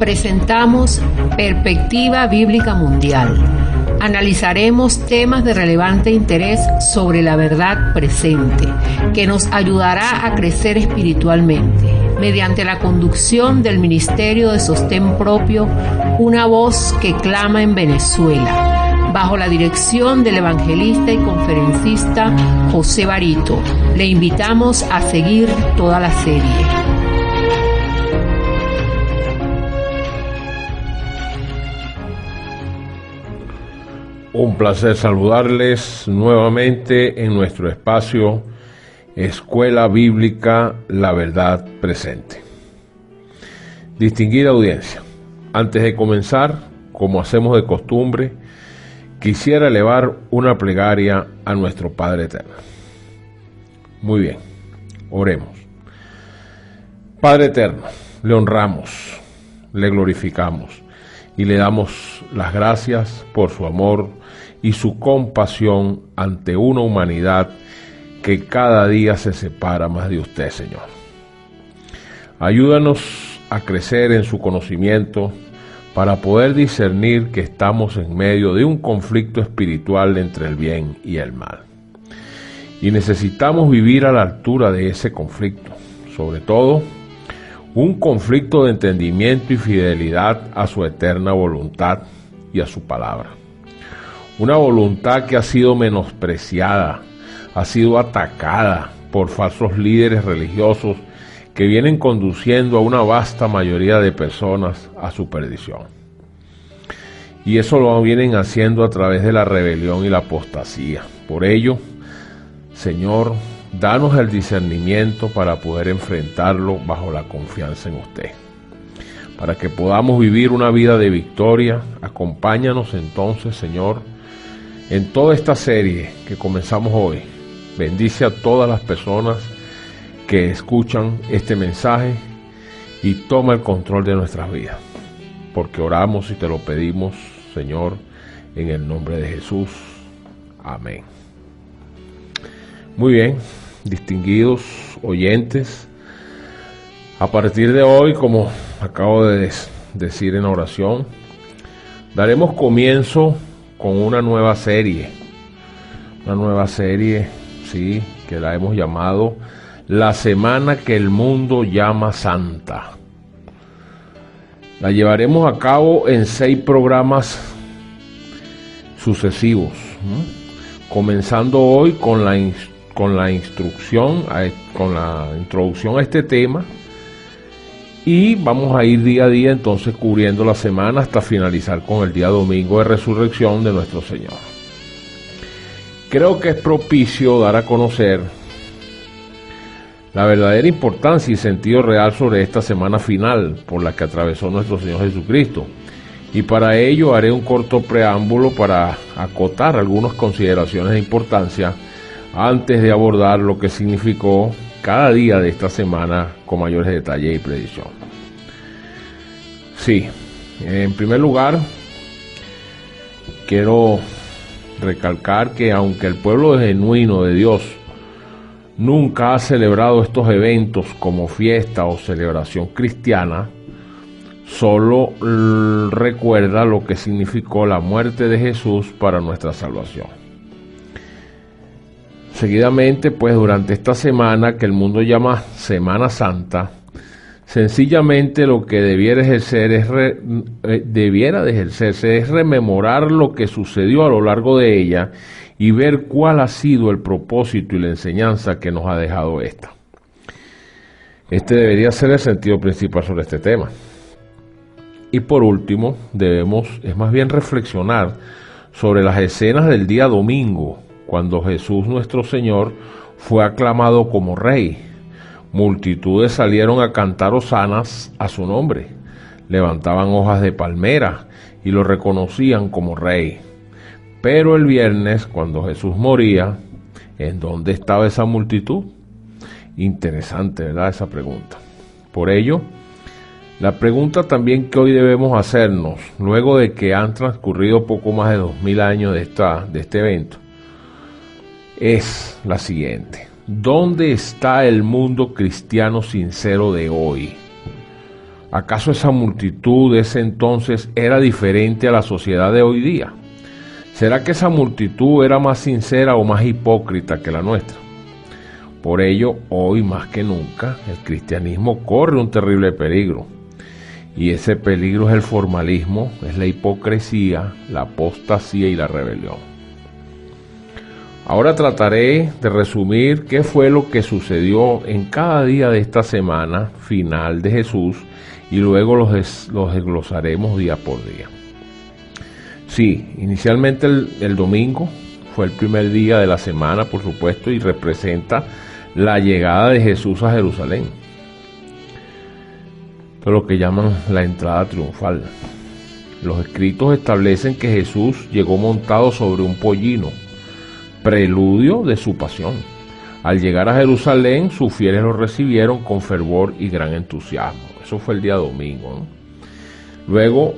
presentamos Perspectiva Bíblica Mundial. Analizaremos temas de relevante interés sobre la verdad presente, que nos ayudará a crecer espiritualmente, mediante la conducción del Ministerio de Sostén Propio, una voz que clama en Venezuela, bajo la dirección del evangelista y conferencista José Barito. Le invitamos a seguir toda la serie. Un placer saludarles nuevamente en nuestro espacio Escuela Bíblica La Verdad Presente. Distinguida audiencia, antes de comenzar, como hacemos de costumbre, quisiera elevar una plegaria a nuestro Padre Eterno. Muy bien, oremos. Padre Eterno, le honramos, le glorificamos y le damos las gracias por su amor y su compasión ante una humanidad que cada día se separa más de usted, Señor. Ayúdanos a crecer en su conocimiento para poder discernir que estamos en medio de un conflicto espiritual entre el bien y el mal. Y necesitamos vivir a la altura de ese conflicto, sobre todo un conflicto de entendimiento y fidelidad a su eterna voluntad y a su palabra. Una voluntad que ha sido menospreciada, ha sido atacada por falsos líderes religiosos que vienen conduciendo a una vasta mayoría de personas a su perdición. Y eso lo vienen haciendo a través de la rebelión y la apostasía. Por ello, Señor, danos el discernimiento para poder enfrentarlo bajo la confianza en usted. Para que podamos vivir una vida de victoria, acompáñanos entonces, Señor, en toda esta serie que comenzamos hoy. Bendice a todas las personas que escuchan este mensaje y toma el control de nuestras vidas. Porque oramos y te lo pedimos, Señor, en el nombre de Jesús. Amén. Muy bien, distinguidos oyentes, a partir de hoy, como acabo de decir en oración, daremos comienzo con una nueva serie, sí, que la hemos llamado La Semana que el Mundo llama Santa. La llevaremos a cabo en 6 programas sucesivos, comenzando hoy con la introducción a este tema, y vamos a ir día a día entonces cubriendo la semana hasta finalizar con el día domingo de resurrección de nuestro Señor. Creo que es propicio dar a conocer la verdadera importancia y sentido real sobre esta semana final por la que atravesó nuestro Señor Jesucristo, y para ello haré un corto preámbulo para acotar algunas consideraciones de importancia antes de abordar lo que significó cada día de esta semana con mayores detalles y predicción. Sí, en primer lugar, quiero recalcar que aunque el pueblo genuino de Dios nunca ha celebrado estos eventos como fiesta o celebración cristiana, solo recuerda lo que significó la muerte de Jesús para nuestra salvación. Seguidamente, pues durante esta semana que el mundo llama Semana Santa, sencillamente lo que debiera de ejercerse es rememorar lo que sucedió a lo largo de ella y ver cuál ha sido el propósito y la enseñanza que nos ha dejado esta. Este debería ser el sentido principal sobre este tema. Y por último, es más bien reflexionar sobre las escenas del día domingo, cuando Jesús nuestro Señor fue aclamado como Rey. Multitudes salieron a cantar hosanas a su nombre, levantaban hojas de palmera y lo reconocían como Rey. Pero el viernes, cuando Jesús moría, ¿en dónde estaba esa multitud? Interesante, ¿verdad?, esa pregunta. Por ello, la pregunta también que hoy debemos hacernos, luego de que han transcurrido poco más de 2000 años de este evento, es la siguiente: ¿dónde está el mundo cristiano sincero de hoy? ¿Acaso esa multitud de ese entonces era diferente a la sociedad de hoy día? ¿Será que esa multitud era más sincera o más hipócrita que la nuestra? Por ello, hoy más que nunca, el cristianismo corre un terrible peligro. Y ese peligro es el formalismo, es la hipocresía, la apostasía y la rebelión. Ahora trataré de resumir qué fue lo que sucedió en cada día de esta semana final de Jesús y luego los desglosaremos día por día. Sí, inicialmente el domingo fue el primer día de la semana, por supuesto, y representa la llegada de Jesús a Jerusalén. Esto es lo que llaman la entrada triunfal. Los escritos establecen que Jesús llegó montado sobre un pollino, preludio de su pasión. Al llegar a Jerusalén, sus fieles lo recibieron con fervor y gran entusiasmo. Eso fue el día domingo, ¿no? Luego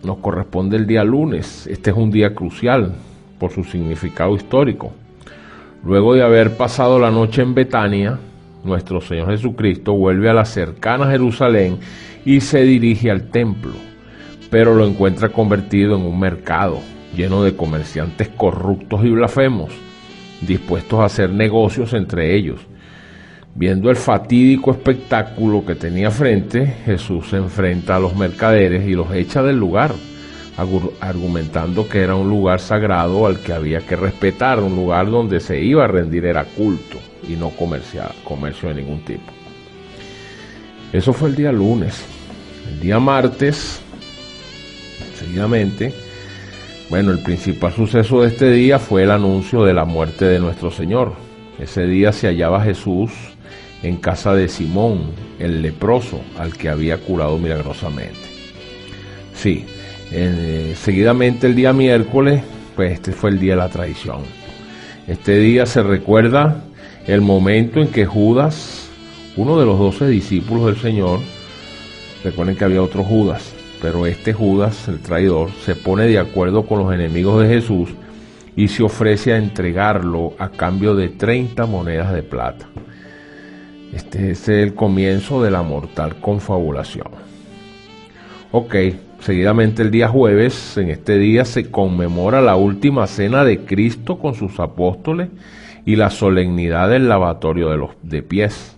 nos corresponde el día lunes. Este es un día crucial por su significado histórico. Luego de haber pasado la noche en Betania, nuestro Señor Jesucristo vuelve a la cercana Jerusalén y se dirige al templo, pero lo encuentra convertido en un mercado lleno de comerciantes corruptos y blasfemos, dispuestos a hacer negocios entre ellos. Viendo el fatídico espectáculo que tenía frente, Jesús se enfrenta a los mercaderes y los echa del lugar, argumentando que era un lugar sagrado al que había que respetar, un lugar donde se iba a rendir era culto y no comercio de ningún tipo. Eso fue el día lunes. El día martes, seguidamente, el principal suceso de este día fue el anuncio de la muerte de nuestro Señor. Ese día se hallaba Jesús en casa de Simón, el leproso, al que había curado milagrosamente. Sí, seguidamente el día miércoles, este fue el día de la traición. Este día se recuerda el momento en que Judas, uno de los 12 discípulos del Señor, recuerden que había otro Judas, pero este Judas, el traidor, se pone de acuerdo con los enemigos de Jesús y se ofrece a entregarlo a cambio de 30 monedas de plata. Este es el comienzo de la mortal confabulación. Seguidamente el día jueves, en este día se conmemora la última cena de Cristo con sus apóstoles y la solemnidad del lavatorio de pies.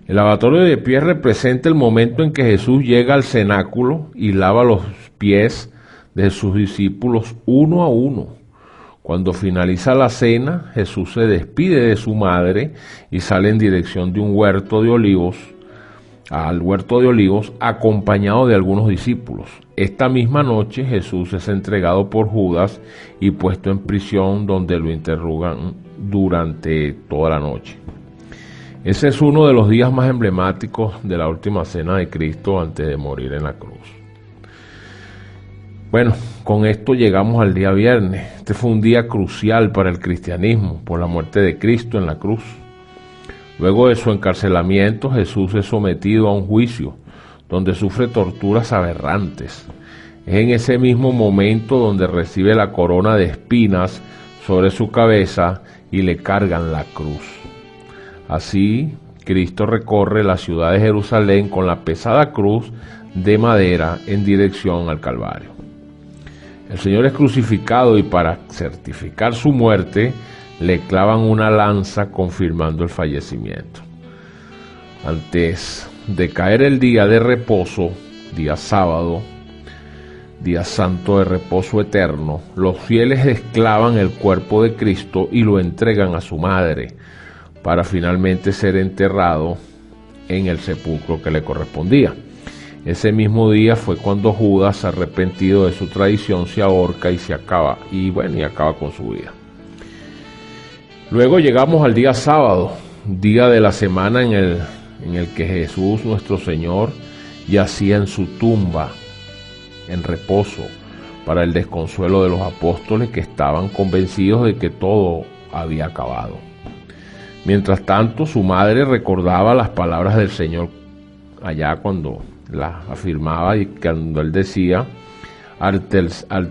El lavatorio de pies representa el momento en que Jesús llega al cenáculo y lava los pies de sus discípulos uno a uno. Cuando finaliza la cena, Jesús se despide de su madre y sale en dirección de un huerto de olivos, acompañado de algunos discípulos. Esta misma noche Jesús es entregado por Judas y puesto en prisión, donde lo interrogan durante toda la noche. Ese es uno de los días más emblemáticos de la última cena de Cristo antes de morir en la cruz. Con esto llegamos al día viernes. Este fue un día crucial para el cristianismo por la muerte de Cristo en la cruz. Luego de su encarcelamiento, Jesús es sometido a un juicio donde sufre torturas aberrantes. Es en ese mismo momento donde recibe la corona de espinas sobre su cabeza y le cargan la cruz. Así, Cristo recorre la ciudad de Jerusalén con la pesada cruz de madera en dirección al Calvario. El Señor es crucificado y para certificar su muerte, le clavan una lanza confirmando el fallecimiento. Antes de caer el día de reposo, día sábado, día santo de reposo eterno, los fieles desclavan el cuerpo de Cristo y lo entregan a su madre, para finalmente ser enterrado en el sepulcro que le correspondía. Ese mismo día fue cuando Judas, arrepentido de su traición, se ahorca y acaba con su vida. Luego llegamos al día sábado, día de la semana en el que Jesús, nuestro Señor, yacía en su tumba, en reposo, para el desconsuelo de los apóstoles que estaban convencidos de que todo había acabado. Mientras tanto, su madre recordaba las palabras del Señor allá cuando las afirmaba y cuando Él decía, al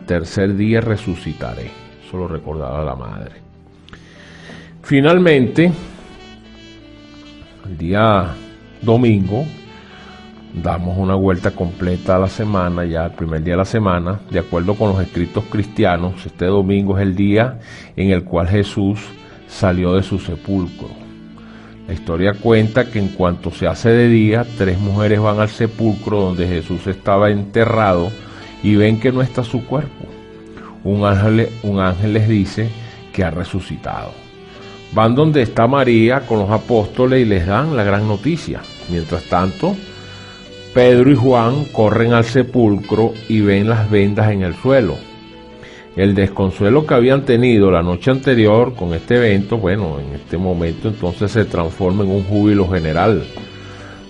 tercer día resucitaré. Eso lo recordaba la madre. Finalmente, el día domingo, damos una vuelta completa a la semana, ya el primer día de la semana, de acuerdo con los escritos cristianos. Este domingo es el día en el cual Jesús salió de su sepulcro. La historia cuenta que en cuanto se hace de día, 3 mujeres van al sepulcro donde Jesús estaba enterrado y ven que no está su cuerpo. Un ángel les dice que ha resucitado. Van donde está María con los apóstoles y les dan la gran noticia. Mientras tanto, Pedro y Juan corren al sepulcro y ven las vendas en el suelo. El desconsuelo que habían tenido la noche anterior con este evento, bueno, en este momento entonces se transforma en un júbilo general.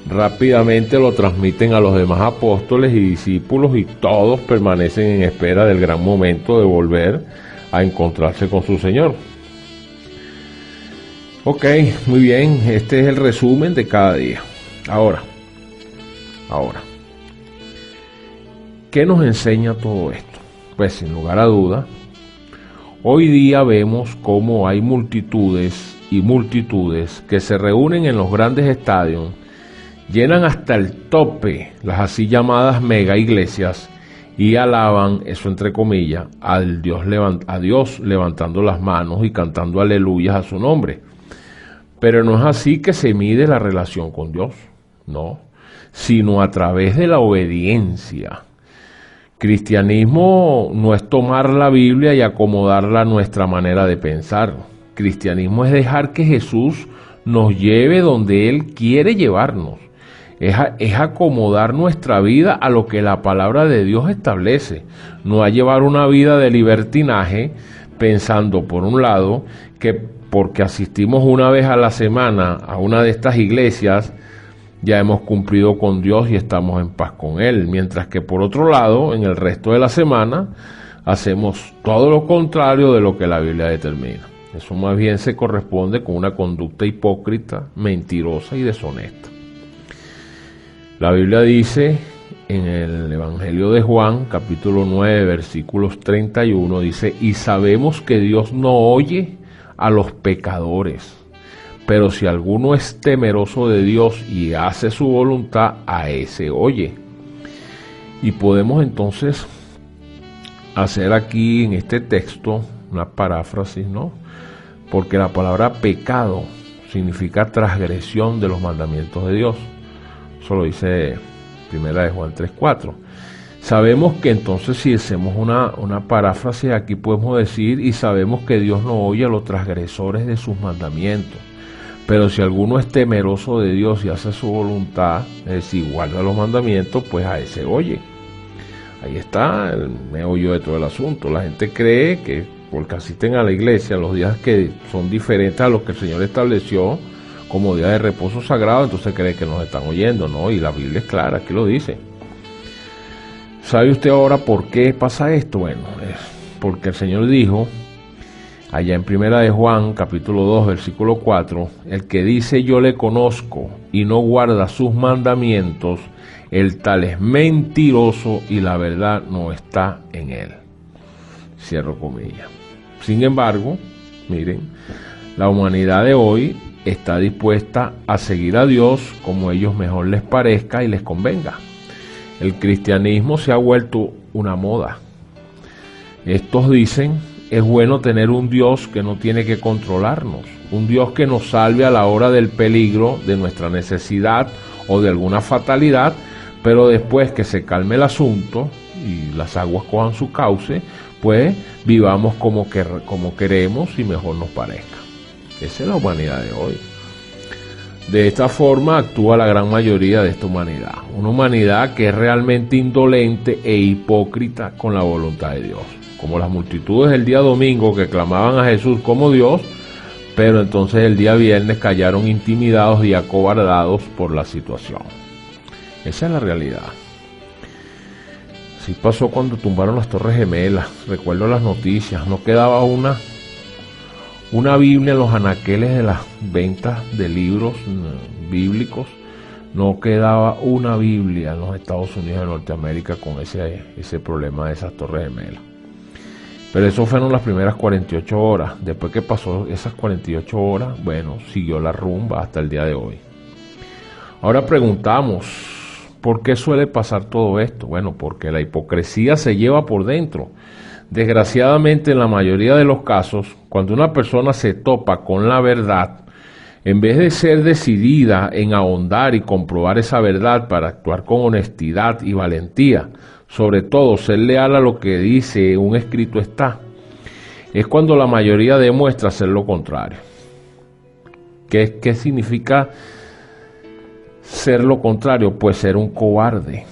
Rápidamente lo transmiten a los demás apóstoles y discípulos y todos permanecen en espera del gran momento de volver a encontrarse con su Señor. Ok, muy bien, este es el resumen de cada día. Ahora, ¿qué nos enseña todo esto? Pues sin lugar a duda, hoy día vemos cómo hay multitudes y multitudes que se reúnen en los grandes estadios, llenan hasta el tope las así llamadas mega iglesias y alaban, eso entre comillas, a Dios levantando las manos y cantando aleluyas a su nombre. Pero no es así que se mide la relación con Dios, no, sino a través de la obediencia. Cristianismo no es tomar la Biblia y acomodarla a nuestra manera de pensar. Cristianismo es dejar que Jesús nos lleve donde Él quiere llevarnos. Es acomodar nuestra vida a lo que la palabra de Dios establece. No a llevar una vida de libertinaje pensando, por un lado, que porque asistimos una vez a la semana a una de estas iglesias, ya hemos cumplido con Dios y estamos en paz con Él, mientras que por otro lado, en el resto de la semana, hacemos todo lo contrario de lo que la Biblia determina. Eso más bien se corresponde con una conducta hipócrita, mentirosa y deshonesta. La Biblia dice en el Evangelio de Juan, capítulo 9, versículos 31, dice: y sabemos que Dios no oye a los pecadores, pero si alguno es temeroso de Dios y hace su voluntad, a ese oye. Y podemos entonces hacer aquí en este texto una paráfrasis, ¿no? Porque la palabra pecado significa transgresión de los mandamientos de Dios. Eso lo dice Primera de Juan 3:4. Sabemos que entonces, si hacemos una paráfrasis aquí, podemos decir: y sabemos que Dios no oye a los transgresores de sus mandamientos. Pero si alguno es temeroso de Dios y hace su voluntad, es decir, guarda los mandamientos, pues a ese oye. Ahí está el meollo de todo el asunto. La gente cree que porque asisten a la iglesia los días que son diferentes a los que el Señor estableció como día de reposo sagrado, entonces cree que nos están oyendo, ¿no? Y la Biblia es clara, aquí lo dice. ¿Sabe usted ahora por qué pasa esto? Bueno, es porque el Señor dijo allá en Primera de Juan, capítulo 2, versículo 4, el que dice yo le conozco y no guarda sus mandamientos, el tal es mentiroso y la verdad no está en él. Cierro comillas. Sin embargo, miren, la humanidad de hoy está dispuesta a seguir a Dios como a ellos mejor les parezca y les convenga. El cristianismo se ha vuelto una moda. Estos dicen: es bueno tener un Dios que no tiene que controlarnos, un Dios que nos salve a la hora del peligro, de nuestra necesidad o de alguna fatalidad, pero después que se calme el asunto y las aguas cojan su cauce, pues vivamos como queremos y mejor nos parezca. Esa es la humanidad de hoy. De esta forma actúa la gran mayoría de esta humanidad. Una humanidad que es realmente indolente e hipócrita con la voluntad de Dios. Como las multitudes del día domingo que clamaban a Jesús como Dios, pero entonces el día viernes cayeron intimidados y acobardados por la situación. Esa es la realidad. Así pasó cuando tumbaron las Torres Gemelas. Recuerdo las noticias. No quedaba una Biblia en los anaqueles de las ventas de libros bíblicos. No quedaba una Biblia en los Estados Unidos de Norteamérica con ese problema de esas Torres Gemelas. Pero eso fueron las primeras 48 horas. Después que pasó esas 48 horas, bueno, siguió la rumba hasta el día de hoy. Ahora preguntamos, ¿Por qué suele pasar todo esto? Bueno, porque la hipocresía se lleva por dentro. Desgraciadamente, en la mayoría de los casos, cuando una persona se topa con la verdad, en vez de ser decidida en ahondar y comprobar esa verdad para actuar con honestidad y valentía, sobre todo ser leal a lo que dice un escrito está, es cuando la mayoría demuestra hacer lo contrario. ¿Qué significa ser lo contrario? Pues ser un cobarde.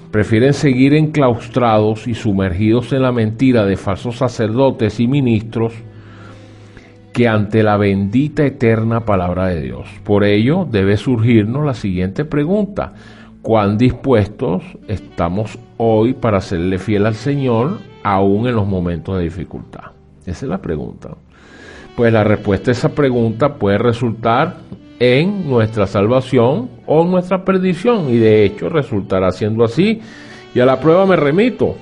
Prefieren seguir enclaustrados y sumergidos en la mentira de falsos sacerdotes y ministros que ante la bendita eterna palabra de Dios. Por ello debe surgirnos la siguiente pregunta: ¿cuán dispuestos estamos hoy para serle fiel al Señor aún en los momentos de dificultad? Esa es la pregunta. Pues la respuesta a esa pregunta puede resultar en nuestra salvación o nuestra perdición, y de hecho resultará siendo así, y a la prueba me remito.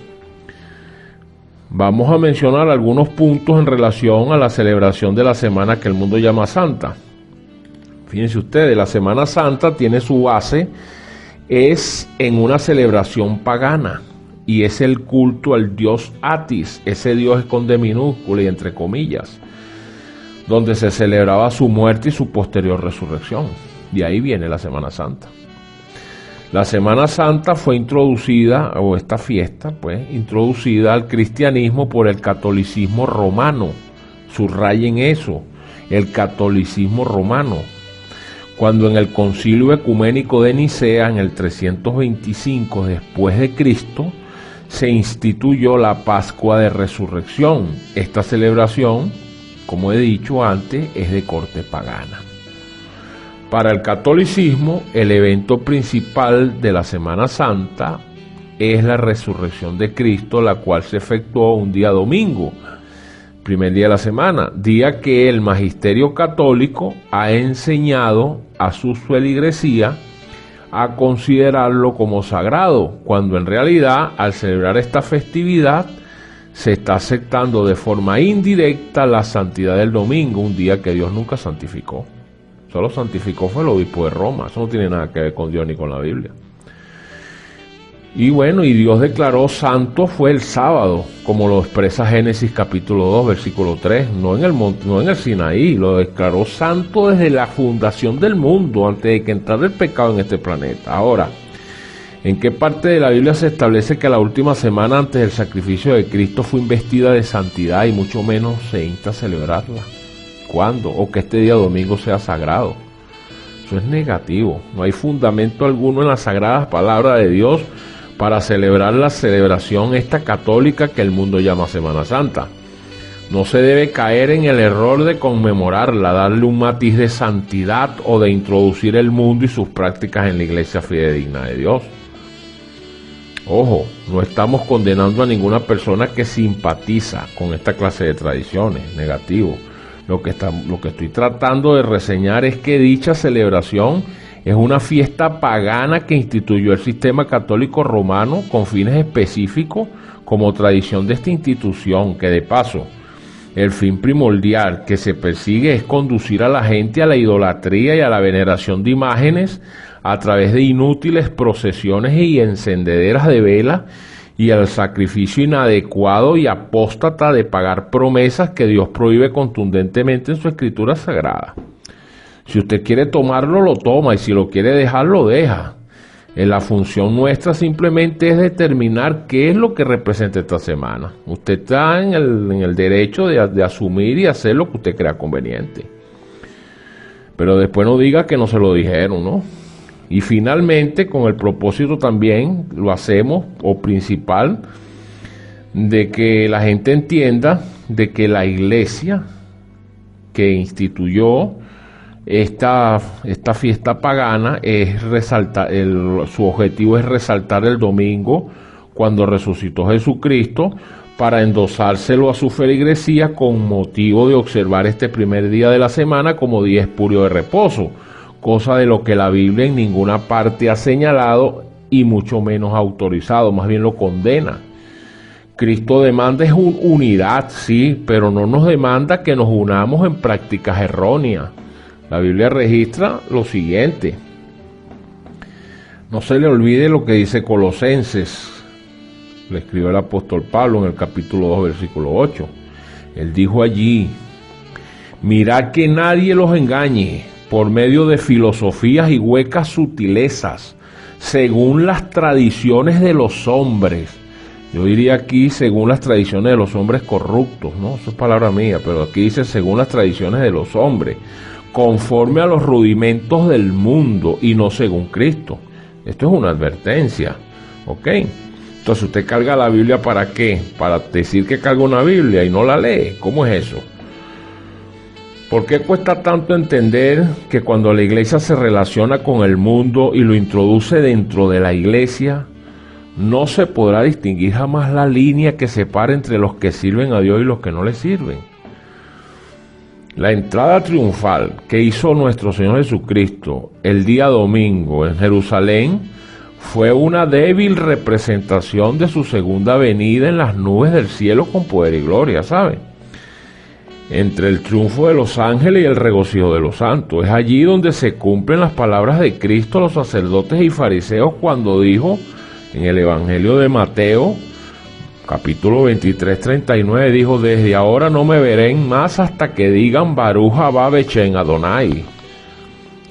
Vamos a mencionar algunos puntos en relación a la celebración de la semana que el mundo llama Santa. Fíjense ustedes, la Semana Santa tiene su base es en una celebración pagana, y es el culto al dios Atis, ese dios con D minúscula y entre comillas, donde se celebraba su muerte y su posterior resurrección. De ahí viene la Semana Santa. La Semana Santa fue introducida, o esta fiesta, pues, introducida al cristianismo por el catolicismo romano. Subrayen eso, el catolicismo romano. Cuando en el Concilio Ecuménico de Nicea, en el 325 después de Cristo, se instituyó la Pascua de Resurrección. Esta celebración, como he dicho antes, es de corte pagana. Para el catolicismo, el evento principal de la Semana Santa es la resurrección de Cristo, la cual se efectuó un día domingo, primer día de la semana, día que el magisterio católico ha enseñado a su feligresía a considerarlo como sagrado, cuando en realidad, al celebrar esta festividad, se está aceptando de forma indirecta la santidad del domingo, un día que Dios nunca santificó. Solo santificó fue el obispo de Roma. Eso no tiene nada que ver con Dios ni con la Biblia. Y bueno, y Dios declaró santo fue el sábado, como lo expresa Génesis capítulo 2, versículo 3, no en el Sinaí. Lo declaró santo desde la fundación del mundo, antes de que entrara el pecado en este planeta. Ahora, ¿en qué parte de la Biblia se establece que la última semana antes del sacrificio de Cristo fue investida de santidad y mucho menos se insta a celebrarla? ¿Cuándo? O que este día domingo sea sagrado. Eso es negativo. No hay fundamento alguno en las sagradas palabras de Dios para celebrar la celebración esta católica que el mundo llama Semana Santa. No se debe caer en el error de conmemorarla, darle un matiz de santidad o de introducir el mundo y sus prácticas en la iglesia fidedigna de Dios. Ojo, no estamos condenando a ninguna persona que simpatiza con esta clase de tradiciones, negativo. Lo que estoy tratando de reseñar es que dicha celebración es una fiesta pagana que instituyó el sistema católico romano con fines específicos como tradición de esta institución, que de paso, el fin primordial que se persigue es conducir a la gente a la idolatría y a la veneración de imágenes a través de inútiles procesiones y encendederas de velas, y al sacrificio inadecuado y apóstata de pagar promesas que Dios prohíbe contundentemente en su escritura sagrada. Si usted quiere tomarlo, lo toma, y si lo quiere dejar, lo deja. La función nuestra simplemente es determinar qué es lo que representa esta semana. Usted está en el derecho de asumir y hacer lo que usted crea conveniente. Pero después no diga que no se lo dijeron, ¿no? Y finalmente, con el propósito también, lo hacemos, o principal, de que la gente entienda de que la iglesia que instituyó esta fiesta pagana es resaltar, su objetivo es resaltar el domingo cuando resucitó Jesucristo, para endosárselo a su feligresía con motivo de observar este primer día de la semana como día espurio de reposo, cosa de lo que la Biblia en ninguna parte ha señalado y mucho menos autorizado, más bien lo condena. Cristo demanda es unidad, sí, pero no nos demanda que nos unamos en prácticas erróneas. La Biblia registra lo siguiente: No se le olvide lo que dice Colosenses, le escribió el apóstol Pablo en el capítulo 2, versículo 8. Él dijo allí: mirad que nadie los engañe por medio de filosofías y huecas sutilezas, según las tradiciones de los hombres. Yo diría aquí según las tradiciones de los hombres corruptos, ¿no? Eso es palabra mía, pero aquí dice según las tradiciones de los hombres, conforme a los rudimentos del mundo y no según Cristo. Esto es una advertencia, ¿ok? Entonces, ¿usted carga la Biblia para qué? Para decir que carga una Biblia y no la lee. ¿Cómo es eso? ¿Por qué cuesta tanto entender que cuando la iglesia se relaciona con el mundo y lo introduce dentro de la iglesia, no se podrá distinguir jamás la línea que separa entre los que sirven a Dios y los que no le sirven? La entrada triunfal que hizo nuestro Señor Jesucristo el día domingo en Jerusalén fue una débil representación de su segunda venida en las nubes del cielo con poder y gloria, ¿sabe? Entre el triunfo de los ángeles y el regocijo de los santos. Es allí donde se cumplen las palabras de Cristo a los sacerdotes y fariseos cuando dijo en el Evangelio de Mateo, capítulo 23, 39, dijo: desde ahora no me verán más hasta que digan Baruch haba Beshem Adonai.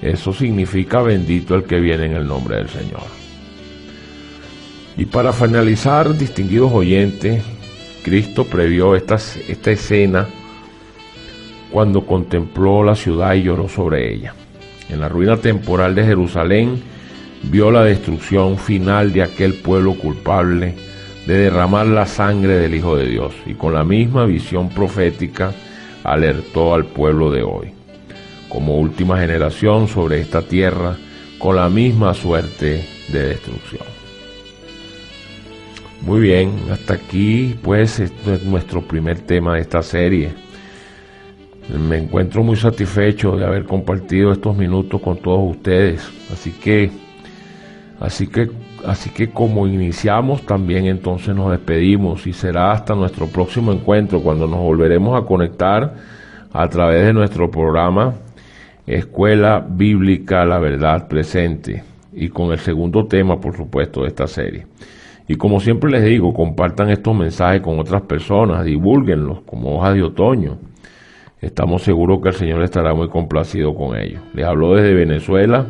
Eso significa bendito el que viene en el nombre del Señor. Y para finalizar, distinguidos oyentes, Cristo previó esta escena cuando contempló la ciudad y lloró sobre ella. En la ruina temporal de Jerusalén, vio la destrucción final de aquel pueblo culpable de derramar la sangre del Hijo de Dios, y con la misma visión profética alertó al pueblo de hoy, como última generación sobre esta tierra, con la misma suerte de destrucción. Muy bien, hasta aquí pues este es nuestro primer tema de esta serie. Me encuentro muy satisfecho de haber compartido estos minutos con todos ustedes, así que como iniciamos, también entonces nos despedimos, y será hasta nuestro próximo encuentro cuando nos volveremos a conectar a través de nuestro programa Escuela Bíblica La Verdad Presente, y con el segundo tema, por supuesto, de esta serie. Y como siempre les digo, compartan estos mensajes con otras personas, divúlguenlos como hojas de otoño. Estamos seguros que el Señor estará muy complacido con ellos. Les habló desde Venezuela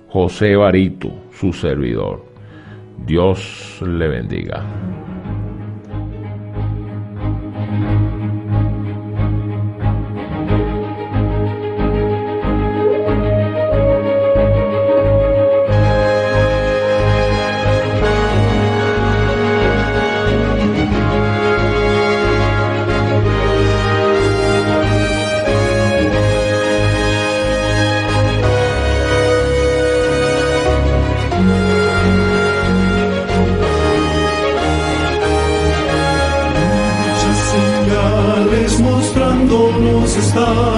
José Barito, su servidor. Dios le bendiga. Mostrándonos está